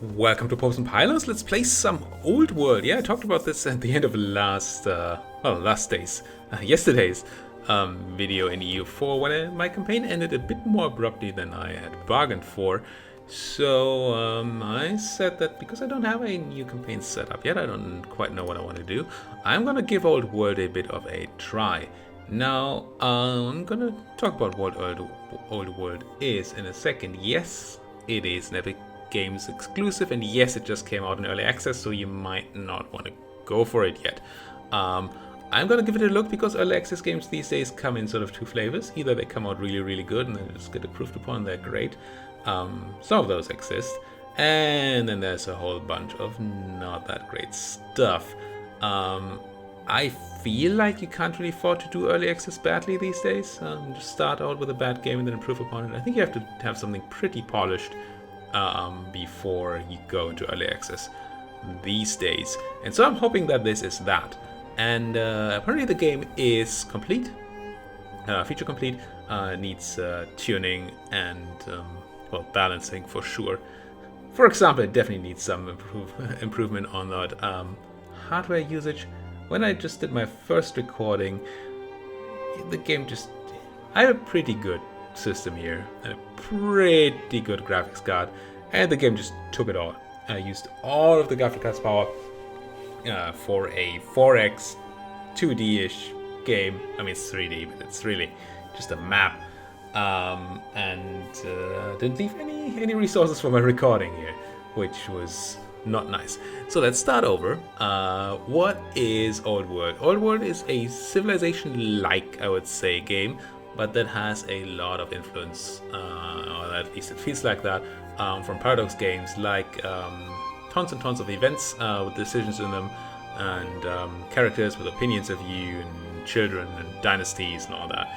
Welcome to Popes and Pylons. Let's play some Old World. Yeah, I talked about this at the end of yesterday's video in EU4 when my campaign ended a bit more abruptly than I had bargained for. So I said that because I don't have a new campaign set up yet, I don't quite know what I want to do. I'm gonna give Old World a bit of a try. Now I'm gonna talk about what Old World is in a second. Yes, it is an Epic Games exclusive, and yes, it just came out in early access, so you might not want to go for it yet. I'm gonna give it a look because early access games these days come in sort of two flavors. Either they come out really, really good and they just get approved upon, they're great. Some of those exist, and then there's a whole bunch of not that great stuff. I feel like you can't really afford to do early access badly these days. Just start out with a bad game and then improve upon it. I think you have to have something pretty polished before you go into early access these days. And so I'm hoping that this is that. And apparently the game is complete, feature complete, needs tuning and balancing for sure. For example, it definitely needs some improvement on that hardware usage. When I just did my first recording, the game just... I have a pretty good system here and a pretty good graphics card, and the game just took it all. I used all of the graphics card's power for a 4x 2D-ish game. I mean, it's 3D, but it's really just a map, and didn't leave any resources for my recording here, which was not nice. So let's start over. What is Old World? Old World is a Civilization-like, I would say, game, but that has a lot of influence, or at least it feels like that, from Paradox games, like tons and tons of events with decisions in them, and characters with opinions of you, and children, and dynasties, and all that.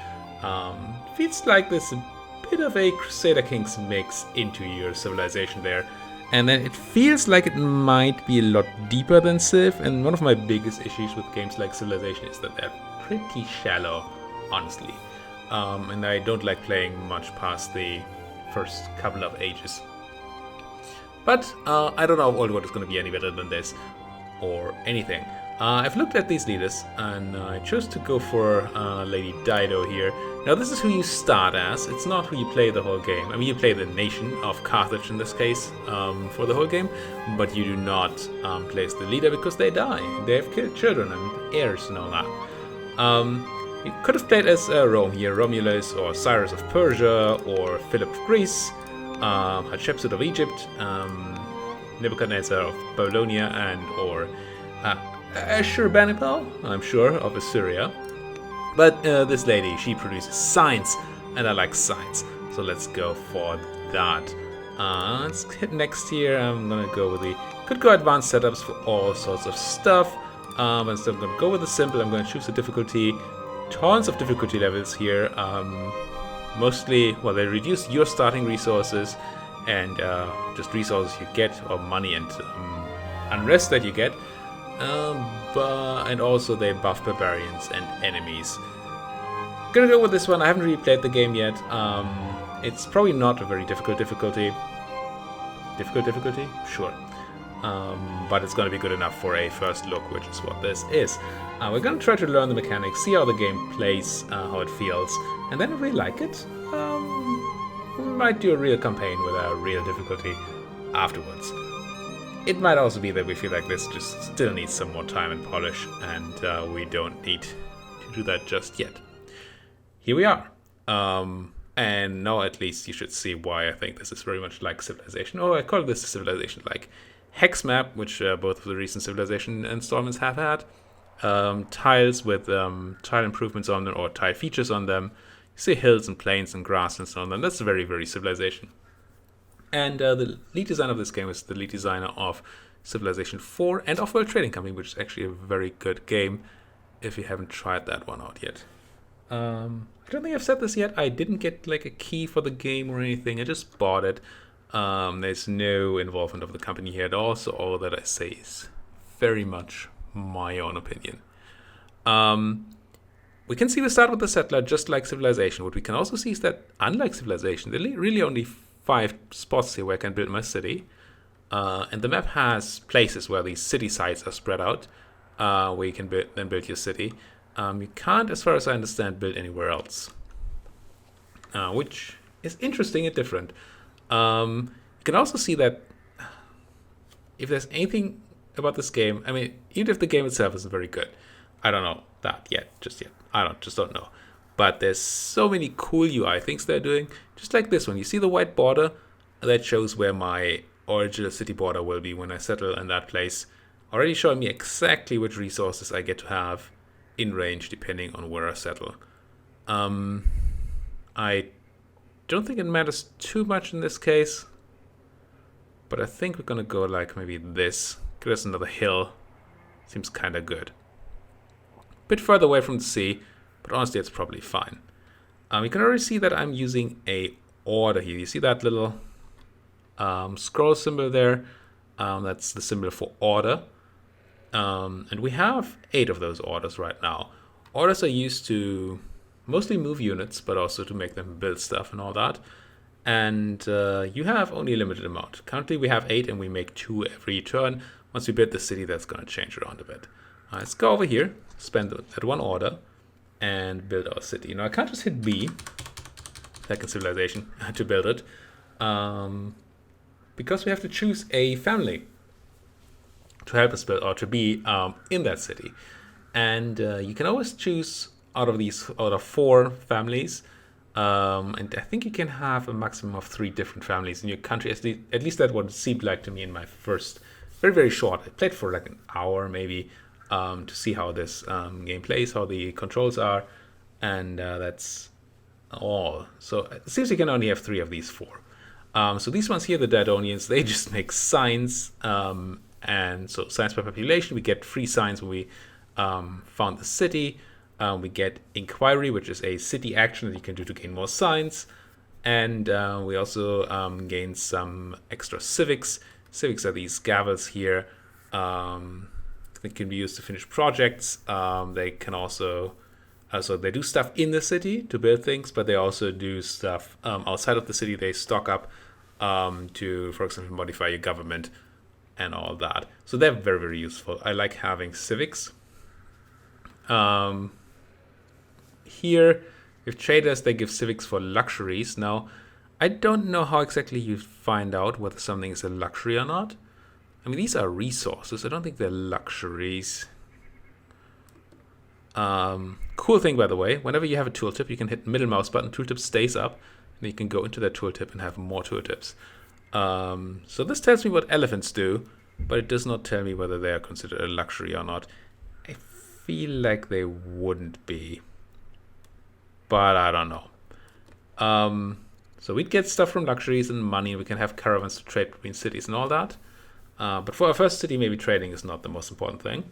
Feels like there's a bit of a Crusader Kings mix into your civilization there. And then it feels like it might be a lot deeper than Civ, and one of my biggest issues with games like Civilization is that they're pretty shallow, honestly. And I don't like playing much past the first couple of ages. But I don't know if Old World is going to be any better than this, or anything. I've looked at these leaders, and I chose to go for Lady Dido here. Now this is who you start as, it's not who you play the whole game. I mean, you play the nation of Carthage in this case for the whole game, but you do not play as the leader because they die. They have killed children and heirs and all that. You could have played as Rome here, Romulus or Cyrus of Persia or Philip of Greece, Hatshepsut of Egypt, Nebuchadnezzar of Babylonia, and or Ashurbanipal, I'm sure, of Assyria. But this lady, she produces science, and I like science, so let's go for that. Let's hit next here. I'm gonna go with the... Could go advanced setups for all sorts of stuff, but instead I'm gonna go with the simple. I'm gonna choose the difficulty. Tons of difficulty levels here. Mostly, well, they reduce your starting resources and just resources you get, or money and unrest that you get. And also they buff barbarians and enemies. Gonna go with this one. I haven't really played the game yet. It's probably not a very difficult difficulty. Difficulty? Sure. But it's gonna be good enough for a first look, which is what this is. We're gonna try to learn the mechanics, see how the game plays, how it feels, and then if we like it, we might do a real campaign with a real difficulty afterwards. It might also be that we feel like this just still needs some more time and polish, and we don't need to do that just yet. Here we are. And now at least you should see why I think this is very much like Civilization. Oh, I call this a Civilization-like. Hex map, which both of the recent Civilization installments have had. Tiles with tile improvements on them, or tile features on them. You see hills and plains and grass and so on. That's very, very Civilization. And the lead designer of this game is the lead designer of Civilization 4 and Offworld Trading Company, which is actually a very good game if you haven't tried that one out yet. I don't think I've said this yet. I didn't get like a key for the game or anything. I just bought it. There's no involvement of the company here at all, so all that I say is very much my own opinion. We can see we start with the settler just like Civilization. What we can also see is that unlike Civilization, there are really only 5 spots here where I can build my city. And the map has places where these city sites are spread out, where you can then build your city. You can't, as far as I understand, build anywhere else, which is interesting and different. You can also see that if there's anything about this game, I mean, even if the game itself isn't very good, I don't know that just yet. I don't know. But there's so many cool UI things they're doing, just like this one. You see the white border? That shows where my original city border will be when I settle in that place. Already showing me exactly which resources I get to have in range depending on where I settle. I don't think it matters too much in this case, but I think we're gonna go like maybe this. There's another hill. Seems kind of good. Bit further away from the sea, but honestly it's probably fine. You can already see that I'm using a order here. You see that little scroll symbol there? That's the symbol for order. And we have 8 of those orders right now. Orders are used to mostly move units, but also to make them build stuff and all that. And you have only a limited amount. Currently we have 8 and we make 2 every turn. Once we build the city, that's going to change around a bit. Let's go over here, spend that 1 order, and build our city. Now I can't just hit B, like in Civilization, to build it. Because we have to choose a family to help us build, or to be in that city. And you can always choose out of 4 families. And I think you can have a maximum of 3 different families in your country. At least that's what it seemed like to me in my first, very, very short. I played for like an hour maybe to see how this game plays, how the controls are. And that's all. So it seems you can only have 3 of these 4. So these ones here, the Dardonians, they just make signs. And so signs by population, we get free signs when we found the city. We get inquiry, which is a city action that you can do to gain more signs. And we also gain some extra civics. Civics are these gavels here. They can be used to finish projects. They can also, so they do stuff in the city to build things, but they also do stuff outside of the city. They stock up to, for example, modify your government and all that. So they're very, very useful. I like having civics. Here, with traders, they give civics for luxuries. Now, I don't know how exactly you find out whether something is a luxury or not. I mean, these are resources. I don't think they're luxuries. Cool thing, by the way, whenever you have a tooltip, you can hit middle mouse button, tooltip stays up, and you can go into that tooltip and have more tooltips. So this tells me what elephants do, but it does not tell me whether they are considered a luxury or not. I feel like they wouldn't be, but I don't know. So we'd get stuff from luxuries and money. We can have caravans to trade between cities and all that. But for our first city, maybe trading is not the most important thing.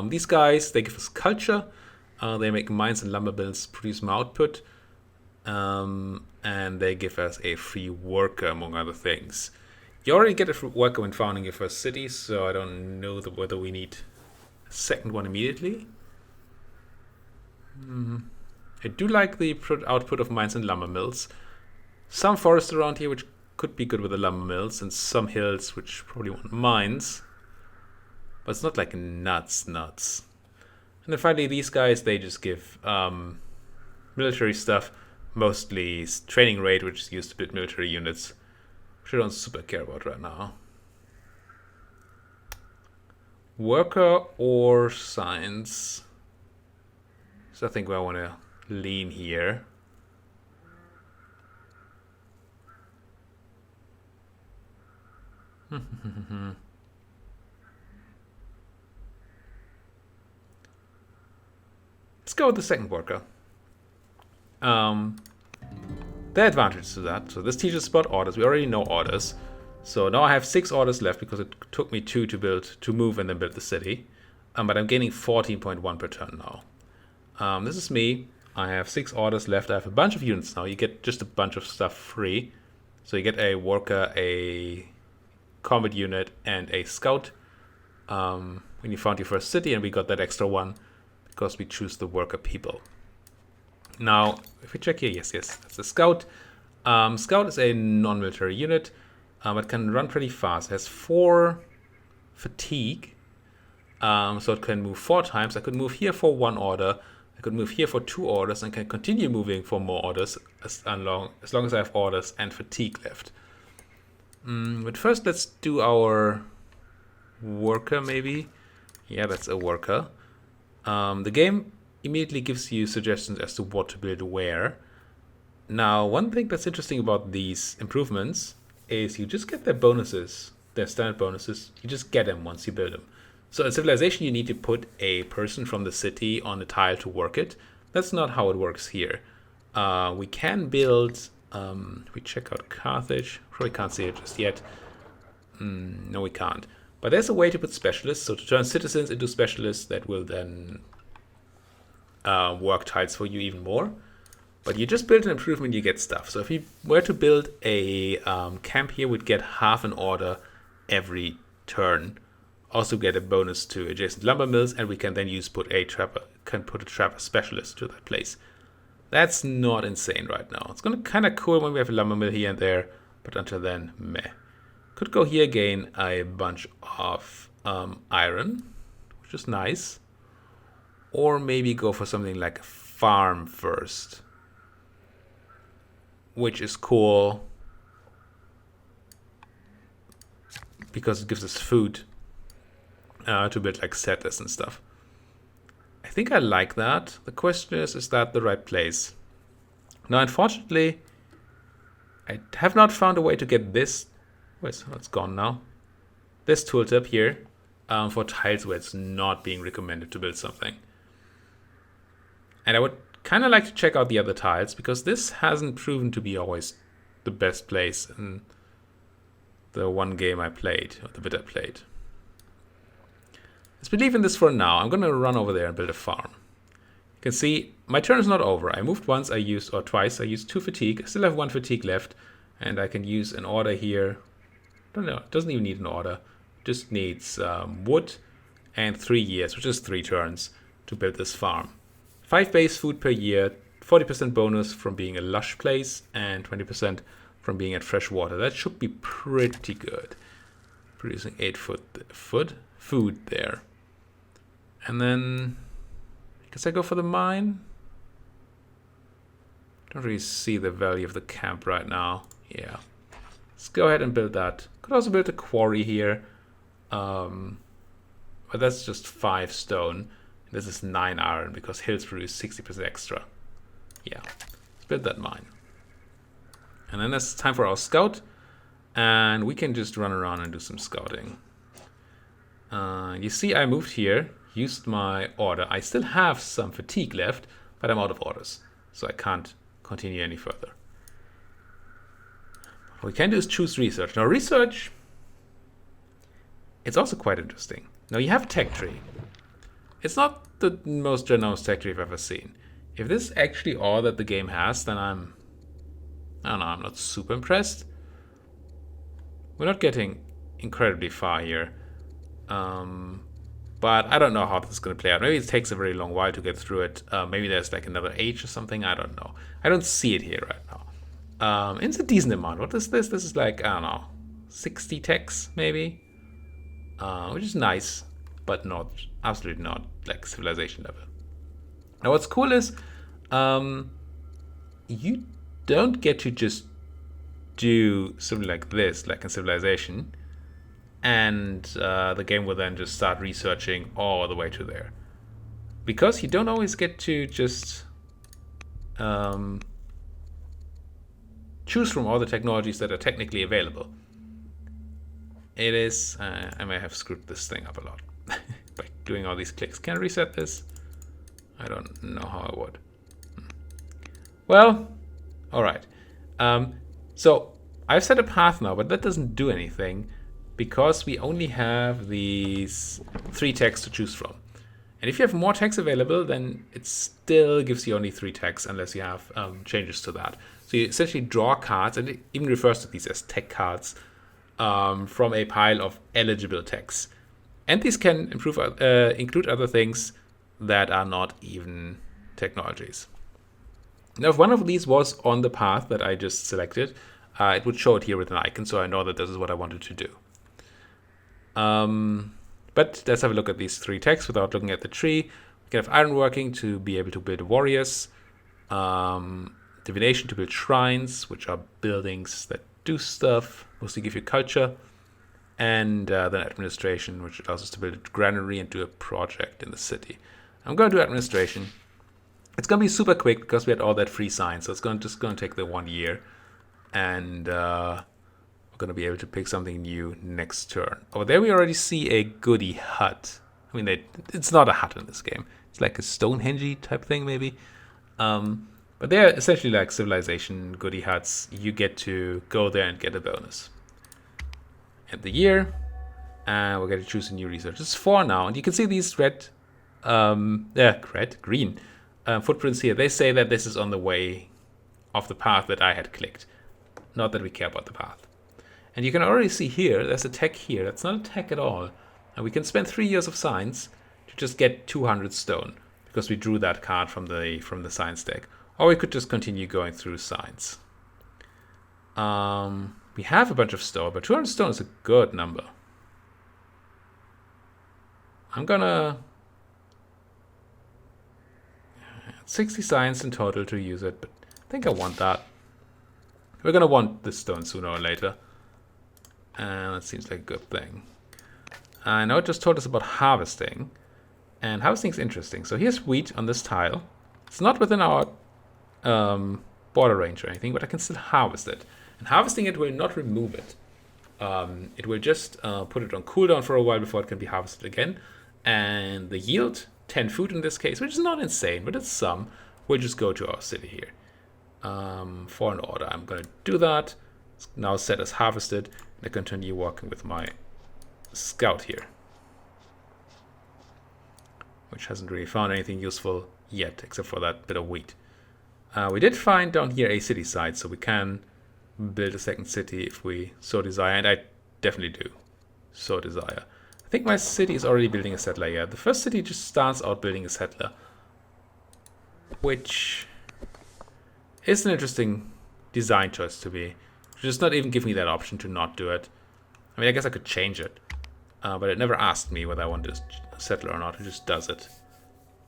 These guys, they give us culture. They make mines and lumber mills, produce more output. And they give us a free worker, among other things. You already get a free worker when founding your first city, so I don't know whether we need a second one immediately. I do like the output of mines and lumber mills. Some forest around here, which could be good with the lumber mills, and some hills, which probably want mines. But it's not like nuts. And then finally, these guys, they just give military stuff. Mostly training rate, which is used to build military units, which I don't super care about right now. Worker or science? So I think I want to lean here. Let's go with the second worker. The advantage to that, so this teaches about orders. We already know orders, so now I have 6 orders left because it took me 2 to move and then build the city, but I'm gaining 14.1 per turn now. This is me. I have 6 orders left. I have a bunch of units now. You get just a bunch of stuff free, so you get a worker, a combat unit, and a scout when you found your first city, and we got that extra one because we choose the worker people. Now, if we check here, yes, that's a scout. Scout is a non-military unit. but can run pretty fast. It has 4 fatigue, so it can move 4 times. I could move here for 1 order. I could move here for 2 orders and can continue moving for more orders as long as I have orders and fatigue left. But first, let's do our worker, maybe. Yeah, that's a worker. The game immediately gives you suggestions as to what to build where. Now, one thing that's interesting about these improvements is you just get their bonuses, their standard bonuses. You just get them once you build them. So in Civilization, you need to put a person from the city on a tile to work it. That's not how it works here. We can build, we check out Carthage. Probably can't see it just yet. No, we can't. But there's a way to put specialists, so to turn citizens into specialists that will then work tiles for you even more. But you just build an improvement, you get stuff. So if you were to build a camp here, we'd get half an order every turn. Also get a bonus to adjacent lumber mills, and we can then put a trapper specialist to that place. That's not insane right now. It's gonna kind of cool when we have a lumber mill here and there, but until then, meh. Could go here, gain a bunch of iron, which is nice. Or maybe go for something like a farm first, which is cool because it gives us food to build like settlers and stuff. I think I like that. The question is that the right place? Now, unfortunately, I have not found a way to get this. Wait, it's gone now. This tooltip here for tiles where it's not being recommended to build something. And I would kind of like to check out the other tiles because this hasn't proven to be always the best place in the one game I played, or the bit I played. Let's believe in this for now. I'm going to run over there and build a farm. You can see my turn is not over. I moved once, or twice. I used 2 fatigue. I still have 1 fatigue left, and I can use an order here. Don't know. It doesn't even need an order. It just needs wood and 3 years, which is 3 turns to build this farm. 5 base food per year, 40% bonus from being a lush place, and 20% from being at fresh water. That should be pretty good. Producing 8 food there. And then, I guess I go for the mine. Don't really see the value of the camp right now. Yeah. Let's go ahead and build that. Could also build a quarry here. But that's just 5 stone. This is 9 iron because hills produce 60% extra. Yeah. Let's build that mine. And then it's time for our scout. And we can just run around and do some scouting. You see I moved here, used my order. I still have some fatigue left, but I'm out of orders. So I can't continue any further. What we can do is choose research. Now research, it's also quite interesting. Now you have a tech tree. It's not the most generous tech tree I've ever seen. If this is actually all that the game has, then I don't know, I'm not super impressed. We're not getting incredibly far here. But I don't know how this is going to play out. Maybe it takes a very long while to get through it. Maybe there's like another age or something. I don't know. I don't see it here right now. It's a decent amount. What is this? This is like, I don't know, 60 techs maybe? Which is nice, but not, absolutely not like civilization level. Now what's cool is you don't get to just do something like this, like in Civilization, and the game will then just start researching all the way to there. Because you don't always get to just choose from all the technologies that are technically available. It is, I may have screwed this thing up a lot by doing all these clicks. Can I reset this? I don't know how I would. Well, all right. So I've set a path now, but that doesn't do anything because we only have these 3 techs to choose from. And if you have more techs available, then it still gives you only 3 techs unless you have changes to that. So you essentially draw cards, and it even refers to these as tech cards, from a pile of eligible techs. And these can include other things that are not even technologies. Now, if one of these was on the path that I just selected, it would show it here with an icon, so I know that this is what I wanted to do. But let's have a look at these 3 texts without looking at the tree. We can have ironworking to be able to build warriors, divination to build shrines, which are buildings that do stuff, mostly give you culture, and then administration, which allows us to build a granary and do a project in the city. I'm going to do administration. It's going to be super quick because we had all that free science, so it's just going to take the 1 year, and we're going to be able to pick something new next turn. Oh, there we already see a goody hut. I mean, it's not a hut in this game. It's like a Stonehenge type thing, maybe. But they're essentially like civilization goody huts. You get to go there and get a bonus. End the year, and we're going to choose a new research. It's 4 now, and you can see these green footprints here. They say that this is on the way of the path that I had clicked. Not that we care about the path. And you can already see here, there's a tech here. That's not a tech at all. And we can spend 3 years of science to just get 200 stone, because we drew that card from the science deck. Or we could just continue going through science. We have a bunch of stone, but 200 stone is a good number. I'm gonna 60 science in total to use it, but I think I want that. We're gonna want this stone sooner or later, and that seems like a good thing. I know it just told us about harvesting, and harvesting is interesting. So here's wheat on this tile. It's not within our border range or anything, but I can still harvest it. And harvesting it will not remove it. It will just put it on cooldown for a while before it can be harvested again. And the yield, 10 food in this case, which is not insane, but it's some, will just go to our city here. For an order, I'm going to do that. It's now set as harvested. And I continue working with my scout here, which hasn't really found anything useful yet, except for that bit of wheat. We did find down here a city site, so we can build a second city if we so desire, and I definitely do so desire. I think my city is already building a settler. Yeah, the first city just starts out building a settler, which is an interesting design choice to be. Just not even give me that option to not do it. I mean, I guess I could change it, but it never asked me whether I wanted a settler or not. It just does it.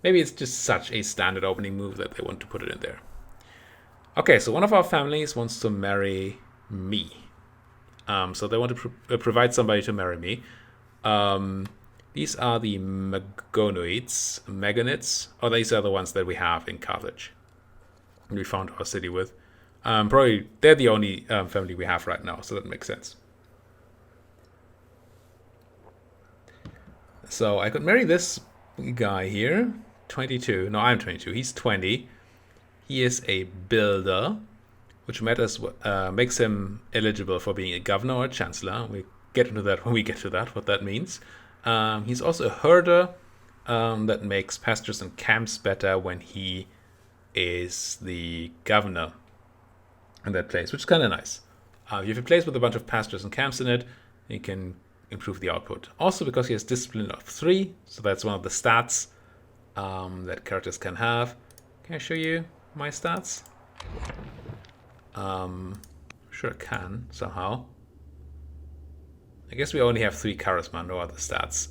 Maybe it's just such a standard opening move that they want to put it in there. Okay, so one of our families wants to marry me. So they want to provide somebody to marry me. These are the Megonids. Oh, these are the ones that we have in Carthage. We found our city with. Probably they're the only family we have right now, so that makes sense. So I could marry this guy here, 22. No, I'm 22. He's 20. He is a builder, which makes him eligible for being a governor or a chancellor. We get into that when we get to that, what that means. He's also a herder that makes pastures and camps better when he is the governor in that place, which is kind of nice. If you have a place with a bunch of pastures and camps in it, you can improve the output. Also because he has discipline of 3, so that's one of the stats that characters can have. Can I show you my stats? Sure I can, somehow. I guess we only have 3 charisma, no other stats.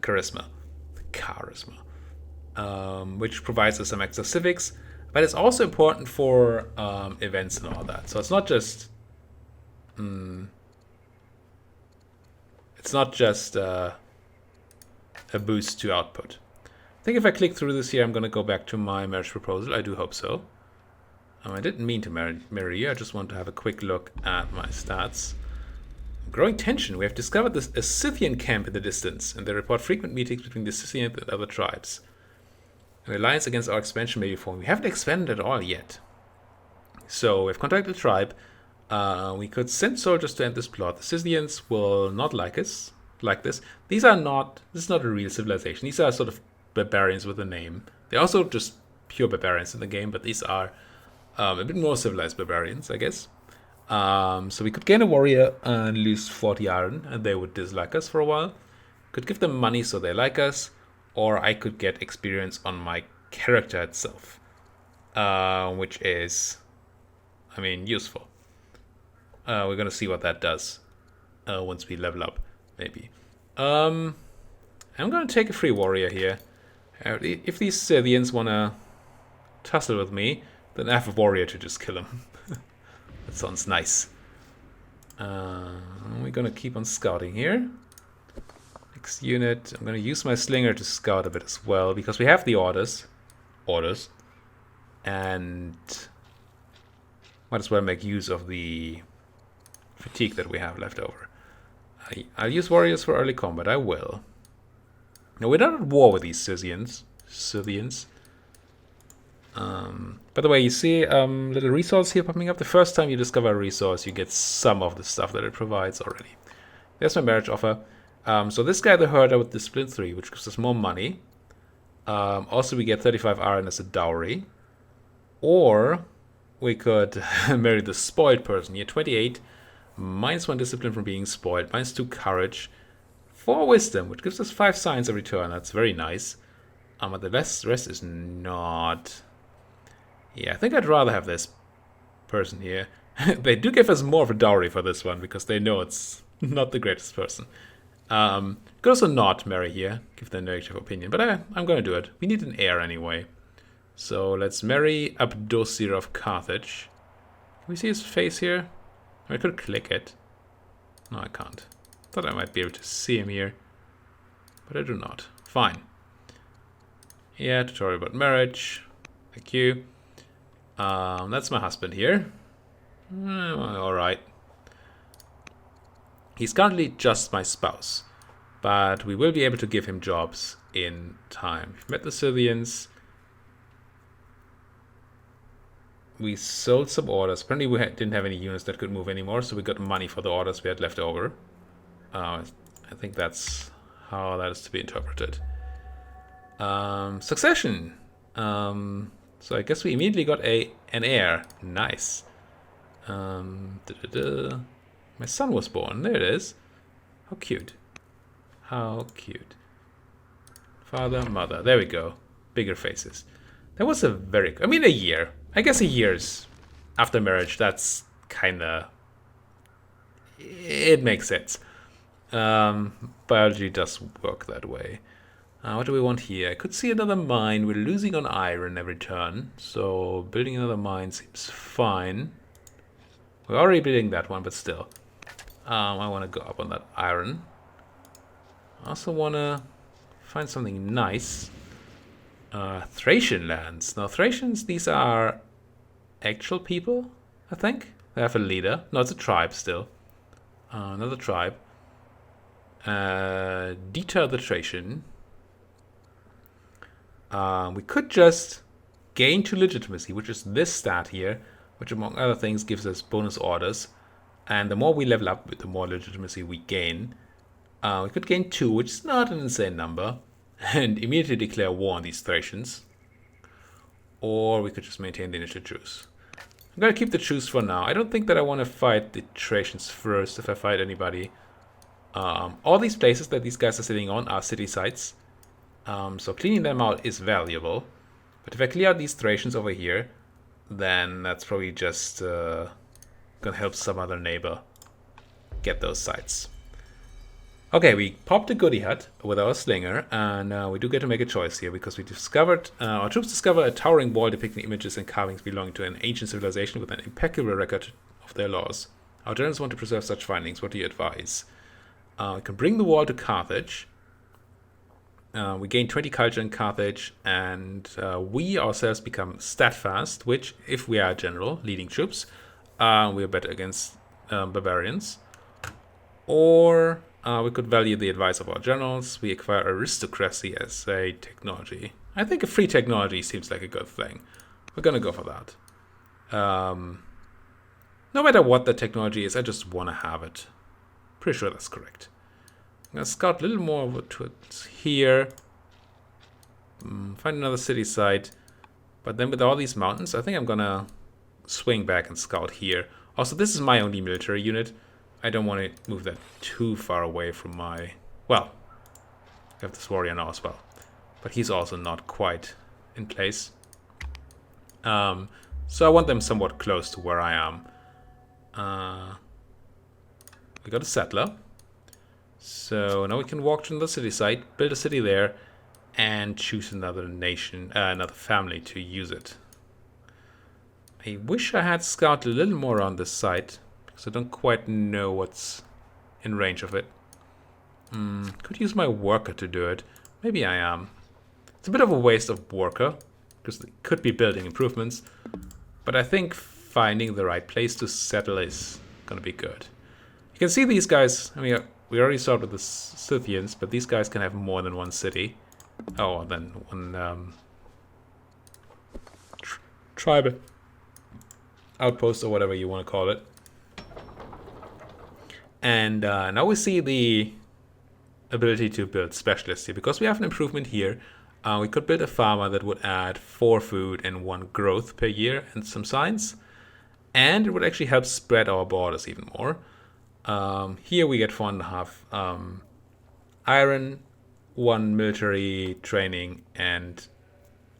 Charisma. Which provides us some extra civics, but it's also important for events and all that. So it's not just a boost to output. I think if I click through this here, I'm going to go back to my marriage proposal. I do hope so. I didn't mean to marry you. I just want to have a quick look at my stats. Growing tension. We have discovered a Scythian camp in the distance, and they report frequent meetings between the Scythians and other tribes. An alliance against our expansion may be formed. We haven't expanded at all yet. So we've contacted the tribe. We could send soldiers to end this plot. The Scythians will not like us like this. This is not a real civilization. These are sort of barbarians with a name. They're also just pure barbarians in the game, but these are a bit more civilized barbarians, I guess. So we could gain a warrior and lose 40 iron, and they would dislike us for a while. Could give them money so they like us, or I could get experience on my character itself, which is, useful. We're gonna see what that does once we level up, maybe. I'm gonna take a free warrior here. If these Scythians wanna tussle with me, then I have a warrior to just kill him. That sounds nice. We're gonna keep on scouting here. Next unit, I'm gonna use my slinger to scout a bit as well, because we have the orders, and might as well make use of the fatigue that we have left over. I'll use warriors for early combat. I will. No, we're not at war with these Scythians. By the way, you see little resource here popping up. The first time you discover a resource, you get some of the stuff that it provides already. There's my marriage offer. So this guy, the herder with discipline 3, which gives us more money. Also, we get 35 iron as a dowry. Or we could marry the spoiled person here. 28, -1 discipline from being spoiled, -2 courage, 4 wisdom, which gives us 5 science every turn. That's very nice. But the rest is not. Yeah, I think I'd rather have this person here. They do give us more of a dowry for this one because they know it's not the greatest person. Could also not marry here, give their negative opinion, but I'm going to do it. We need an heir anyway. So let's marry Abdosir of Carthage. Can we see his face here? I could click it. No, I can't. Thought I might be able to see him here, but I do not. Fine. Yeah, tutorial about marriage. Thank you. That's my husband here. Alright. He's currently just my spouse, but we will be able to give him jobs in time. We've met the Scythians. We sold some orders. Apparently we didn't have any units that could move anymore, so we got money for the orders we had left over. I think that's how that is to be interpreted. Succession. So I guess we immediately got an heir. Nice. My son was born. There it is. How cute. How cute. Father, mother. There we go. Bigger faces. That was a very... I mean, a year. I guess a year's after marriage. That's kind of... It makes sense. Biology does work that way. What do we want here? I could see another mine. We're losing on iron every turn. So building another mine seems fine. We're already building that one, but still. I want to go up on that iron. I also want to find something nice. Thracian lands. Now, Thracians, these are actual people, I think. They have a leader. No, it's a tribe still. Another tribe. Deter the Thracian. We could just gain 2 legitimacy, which is this stat here, which among other things gives us bonus orders. And the more we level up, the more legitimacy we gain. We could gain 2, which is not an insane number, and immediately declare war on these Thracians. Or we could just maintain the initial truce. I'm going to keep the truce for now. I don't think that I want to fight the Thracians first if I fight anybody. All these places that these guys are sitting on are city sites. So cleaning them out is valuable. But if I clear out these Thracians over here, then that's probably just gonna help some other neighbor get those sites. Okay, we popped a goodie hut with our slinger, and we do get to make a choice here because we discovered, our troops discover a towering wall depicting images and carvings belonging to an ancient civilization with an impeccable record of their laws. Our generals want to preserve such findings. What do you advise? We can bring the wall to Carthage. We gain 20 culture in Carthage, and we ourselves become statfast, which, if we are a general leading troops, we are better against barbarians. Or we could value the advice of our generals. We acquire aristocracy as a technology. I think a free technology seems like a good thing. We're going to go for that. No matter what the technology is, I just want to have it. Pretty sure that's correct. I'm going to scout a little more over towards here. Find another city site. But then with all these mountains, I think I'm going to swing back and scout here. Also, this is my only military unit. I don't want to move that too far away from my... Well, I have this warrior now as well. But he's also not quite in place. So I want them somewhat close to where I am. we got a settler. So now we can walk to the city site, build a city there, and choose another nation, another family to use it. I wish I had scouted a little more on this site, because I don't quite know what's in range of it. Could use my worker to do it. Maybe I am. It's a bit of a waste of worker, because they could be building improvements, but I think finding the right place to settle is going to be good. You can see these guys, I mean, we already saw it with the Scythians, but these guys can have more than one city. Oh, then one tribe outpost or whatever you want to call it. And now we see the ability to build specialists here. Because we have an improvement here, we could build a farmer that would add 4 food and 1 growth per year and some science. And it would actually help spread our borders even more. Here we get 4.5 iron, 1 military training, and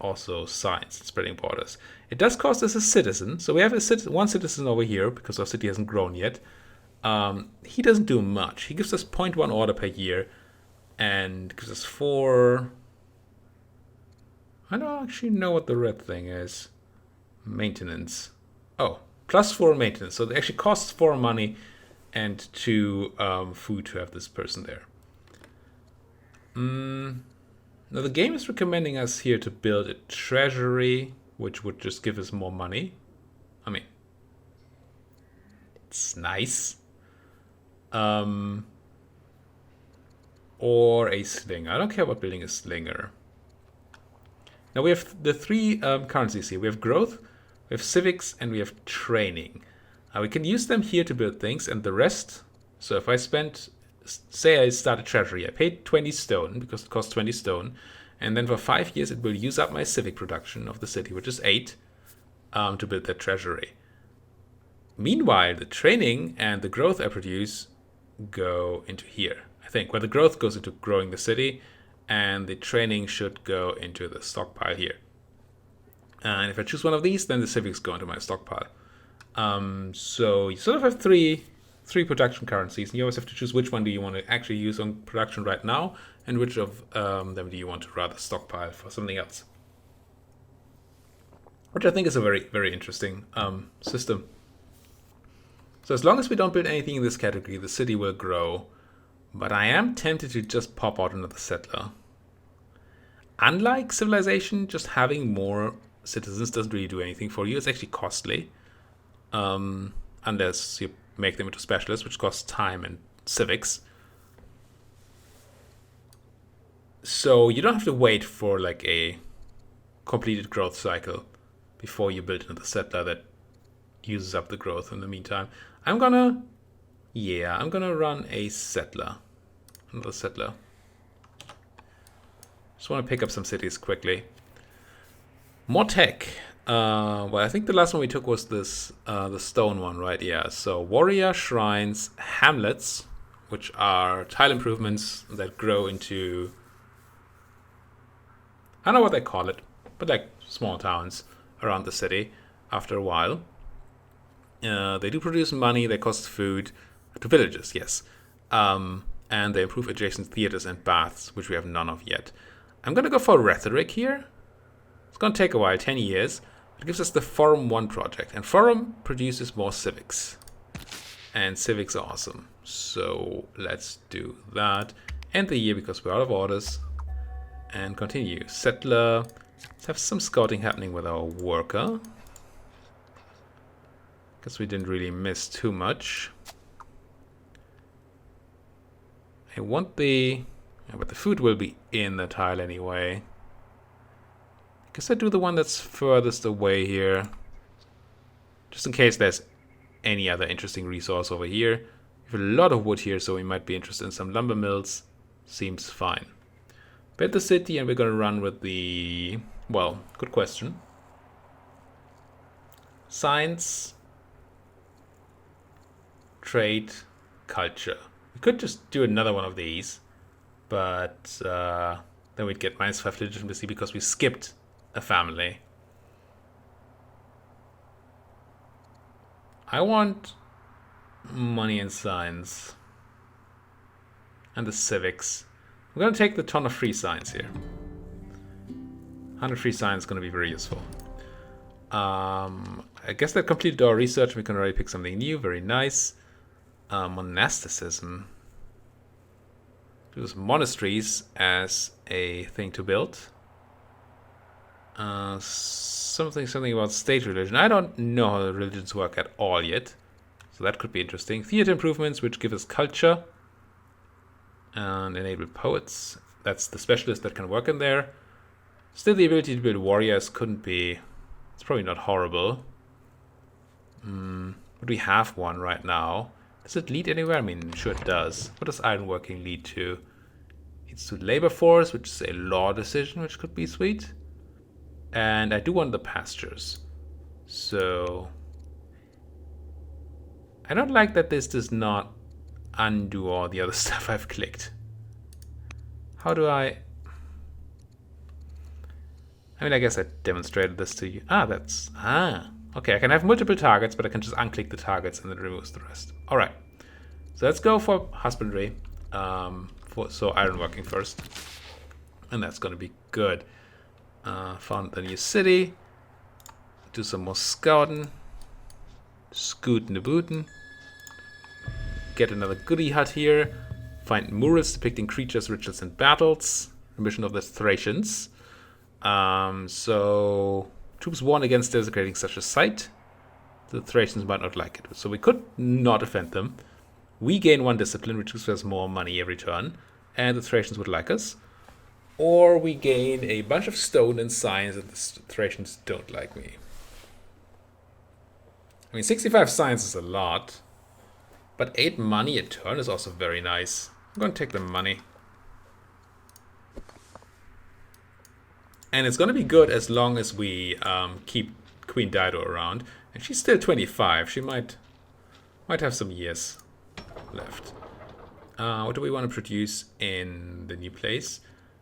also science, spreading borders. It does cost us a citizen, so we have one citizen over here because our city hasn't grown yet. He doesn't do much. He gives us 0.1 order per year and gives us 4. I don't actually know what the red thing is. Maintenance. Oh, +4 maintenance. So it actually costs 4 money and 2 food to have this person there. Now the game is recommending us here to build a treasury, which would just give us more money. I mean, it's nice. Or a slinger. I don't care about building a slinger. Now we have the 3 currencies here. We have growth, we have civics, and we have training. We can use them here to build things, and the rest. So if I spent, say I start a treasury, I paid 20 stone because it costs 20 stone, and then for 5 years it will use up my civic production of the city, which is 8, to build that treasury. Meanwhile, the training and the growth I produce go into here, I think, where the growth goes into growing the city, and the training should go into the stockpile here. And if I choose one of these, then the civics go into my stockpile. So you sort of have three production currencies, and you always have to choose which one do you want to actually use on production right now, and which of them do you want to rather stockpile for something else. Which I think is a very, very interesting system. So as long as we don't build anything in this category, the city will grow. But I am tempted to just pop out another settler. Unlike civilization, just having more citizens doesn't really do anything for you. It's actually costly. Unless you make them into specialists, which costs time and civics. So you don't have to wait for like a completed growth cycle before you build another settler that uses up the growth in the meantime. I'm gonna run a settler. Another settler. Just want to pick up some cities quickly. More tech. Well, I think the last one we took was this, the stone one, right? Yeah, so warrior, shrines, hamlets, which are tile improvements that grow into, I don't know what they call it, but like small towns around the city after a while. They do produce money, they cost food to villages, yes. And they improve adjacent theaters and baths, which we have none of yet. I'm going to go for rhetoric here. It's going to take a while, 10 years. It gives us the Forum 1 project. And Forum produces more civics. And civics are awesome. So let's do that. End the year because we're out of orders. And continue. Settler. Let's have some scouting happening with our worker. Guess we didn't really miss too much. I want the... Yeah, but the food will be in the tile anyway. Guess I do the one that's furthest away here. Just in case there's any other interesting resource over here. We have a lot of wood here, so we might be interested in some lumber mills. Seems fine. Build the city, and we're going to run with the... Well, good question. Science... Trade, culture. We could just do another one of these, but then we'd get -5 legitimacy because we skipped a family. I want money and science. And the civics. I'm going to take the ton of free science here. 100 free science is going to be very useful. I guess that completed our research. We can already pick something new. Very nice. Monasticism. Use monasteries as a thing to build. Something about state religion. I don't know how the religions work at all yet. So that could be interesting. Theater improvements, which give us culture. And enable poets. That's the specialist that can work in there. Still, the ability to build warriors couldn't be... It's probably not horrible. But we have one right now. Does it lead anywhere? I mean, sure it does. What does ironworking lead to? It's to labor force, which is a law decision, which could be sweet. And I do want the pastures. So... I don't like that this does not undo all the other stuff I've clicked. How do I... I mean, I guess I demonstrated this to you. Okay, I can have multiple targets, but I can just unclick the targets and it removes the rest. Alright, so let's go for husbandry. So ironworking first. And that's going to be good. Found the new city. Do some more scouting. Scootin' the bootin'. Get another goodie hut here. Find murals depicting creatures, rituals, and battles. Remission of the Thracians. So troops won against desecrating such a site. The Thracians might not like it, so we could not offend them. We gain 1 discipline, which gives us more money every turn, and the Thracians would like us. Or we gain a bunch of stone and science, and the Thracians don't like me. I mean, 65 science is a lot, but 8 money a turn is also very nice. I'm going to take the money. And it's going to be good as long as we keep Queen Dido around. And she's still 25. She might have some years left. What do we want to produce in the new place?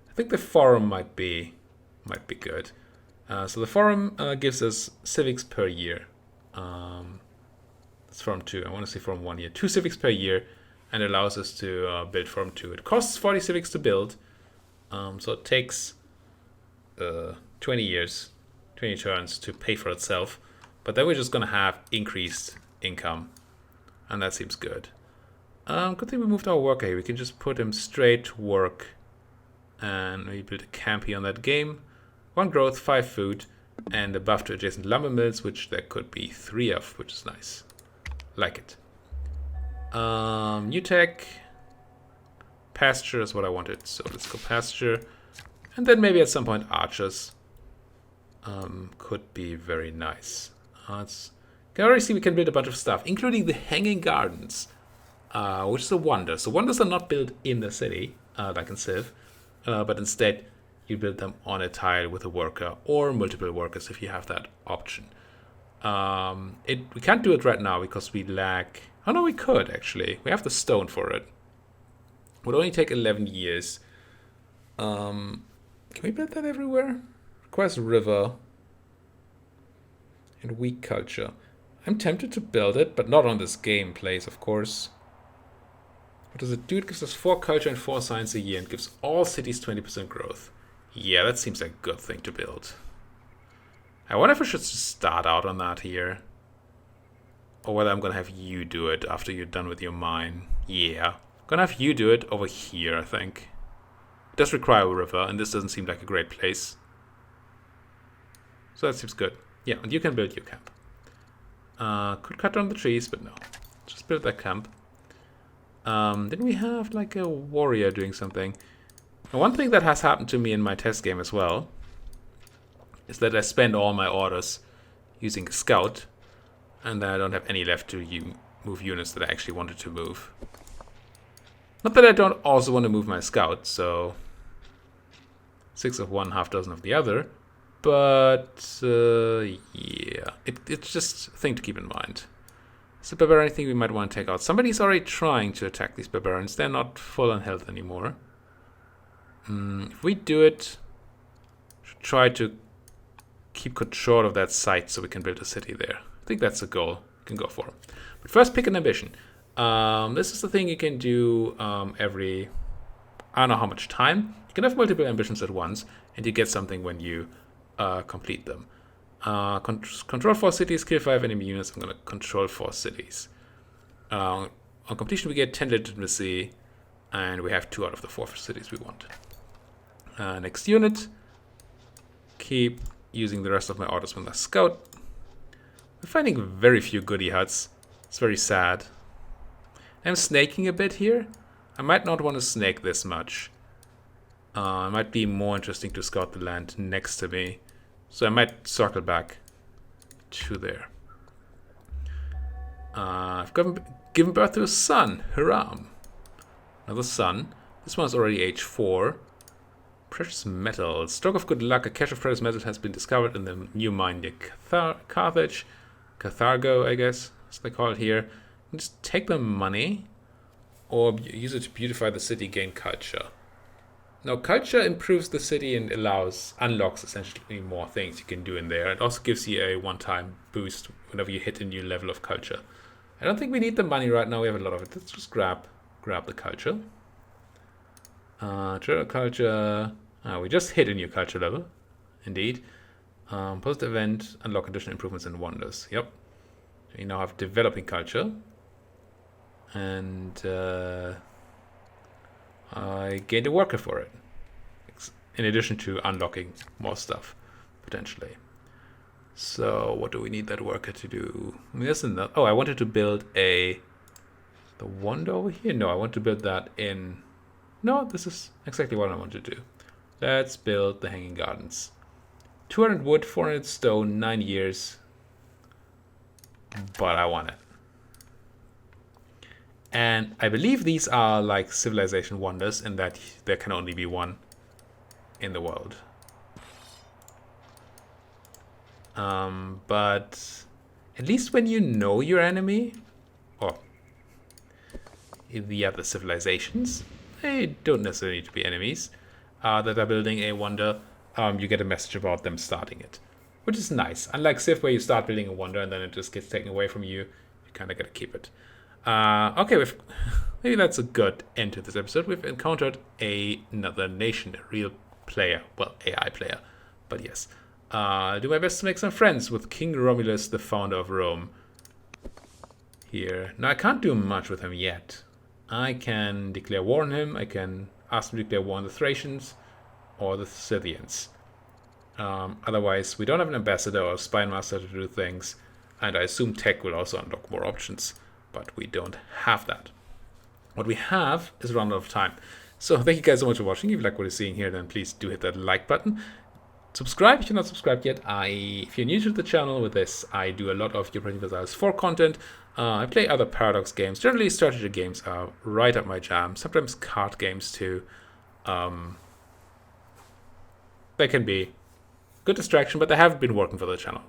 I think the forum might be good. So the forum gives us civics per year. It's forum 2. I want to say forum 1 here. 2 civics per year, and allows us to build forum 2. It costs 40 civics to build. So it takes 20 years, 20 turns to pay for itself. But then we're just going to have increased income. And that seems good. Good thing we moved our worker here. We can just put him straight to work. And we build a camp here on that game. 1 growth, 5 food. And a buff to adjacent lumber mills, which there could be 3 of, which is nice. Like it. New tech. Pasture is what I wanted. So let's go pasture. And then maybe at some point archers could be very nice. You can already see we can build a bunch of stuff, including the hanging gardens, which is a wonder. So wonders are not built in the city, like in Civ, but instead you build them on a tile with a worker or multiple workers if you have that option. We can't do it right now because we lack... Oh no, we could actually. We have the stone for it. It would only take 11 years. Can we build that everywhere? Requires river and weak culture. I'm tempted to build it, but not on this game place, of course. What does it do? It gives us 4 culture and 4 science a year and gives all cities 20% growth. Yeah, that seems like a good thing to build. I wonder if I should start out on that here. Or whether I'm going to have you do it after you're done with your mine. Yeah, I'm going to have you do it over here, I think. It does require a river, and this doesn't seem like a great place. So that seems good. Yeah, and you can build your camp. Could cut down the trees, but no. Just build that camp. Then we have like a warrior doing something. And one thing that has happened to me in my test game as well is that I spend all my orders using a scout, and then I don't have any left to move units that I actually wanted to move. Not that I don't also want to move my scout, so 6 of one, half dozen of the other. But yeah, it's just a thing to keep in mind. Is the barbarian thing we might want to take out? Somebody's already trying to attack these barbarians. They're not full on health anymore. If we do it, should try to keep control of that site so we can build a city there. I think that's a goal we can go for. But first, pick an ambition. This is the thing you can do every, I don't know how much time. You can have multiple ambitions at once, and you get something when you complete them. Control 4 cities, kill 5 enemy units. I'm going to control 4 cities. On completion, we get 10 legitimacy, and we have 2 out of the 4 cities we want. Next unit. Keep using the rest of my orders when I scout. I'm finding very few goodie huts. It's very sad. I'm snaking a bit here. I might not want to snake this much. It might be more interesting to scout the land next to me. So I might circle back to there. I've given birth to a son. Hurrah. Another son. This one's already age 4. Precious metals. Stroke of good luck. A cache of precious metals has been discovered in the new mine near Carthage. Carthago, I guess, as they call it here. Just take the money or use it to beautify the city, gain culture. Now, culture improves the city and unlocks essentially more things you can do in there. It also gives you a one-time boost whenever you hit a new level of culture. I don't think we need the money right now. We have a lot of it. Let's just grab the culture. General culture. We just hit a new culture level. Indeed. Post event, unlock additional improvements and wonders. Yep. We now have developing culture. And I gained a worker for it. In addition to unlocking more stuff, potentially. So what do we need that worker to do? I mean, I wanted to build the wonder over here? No, I want to build that in... No, this is exactly what I want to do. Let's build the hanging gardens. 200 wood, 400 stone, 9 years. But I want it. And I believe these are like civilization wonders in that there can only be one in the world. But at least when you know your enemy, or the other civilizations, they don't necessarily need to be enemies, that are building a wonder, you get a message about them starting it. Which is nice. Unlike Civ, where you start building a wonder and then it just gets taken away from you, you kind of got to keep it. Okay, maybe that's a good end to this episode. We've encountered another nation, a real player. Well, AI player. But yes. Do my best to make some friends with King Romulus, the founder of Rome. Here. Now, I can't do much with him yet. I can declare war on him. I can ask him to declare war on the Thracians or the Scythians. Otherwise, we don't have an ambassador or a spy master to do things. And I assume tech will also unlock more options. But we don't have that. What we have is a run out of time. So thank you guys so much for watching. If you like what you're seeing here, then please do hit that like button. Subscribe if you're not subscribed yet. If you're new to the channel with this, I do a lot of European Vassals 4 content. I play other Paradox games. Generally, strategy games are right up my jam. Sometimes card games too. They can be good distraction, but they haven't been working for the channel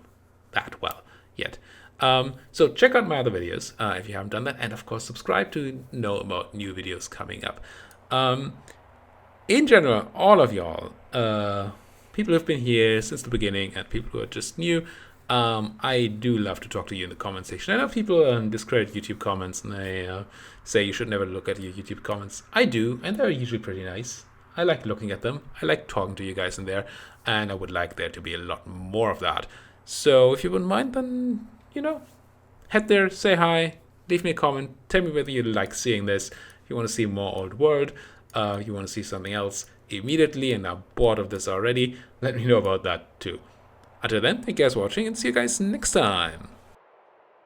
that well yet. So check out my other videos if you haven't done that, and of course subscribe to know about new videos coming up. In general, all of y'all, people who've been here since the beginning and people who are just new, I do love to talk to you in the comment section. I know people discredit YouTube comments and they say you should never look at your YouTube comments. I do, and they're usually pretty nice. I like looking at them. I like talking to you guys in there, and I would like there to be a lot more of that. So if you wouldn't mind, then head there, say hi, leave me a comment, tell me whether you like seeing this. If you want to see more Old World, if you want to see something else immediately and are bored of this already, let me know about that too. Until then, thank you guys for watching and see you guys next time.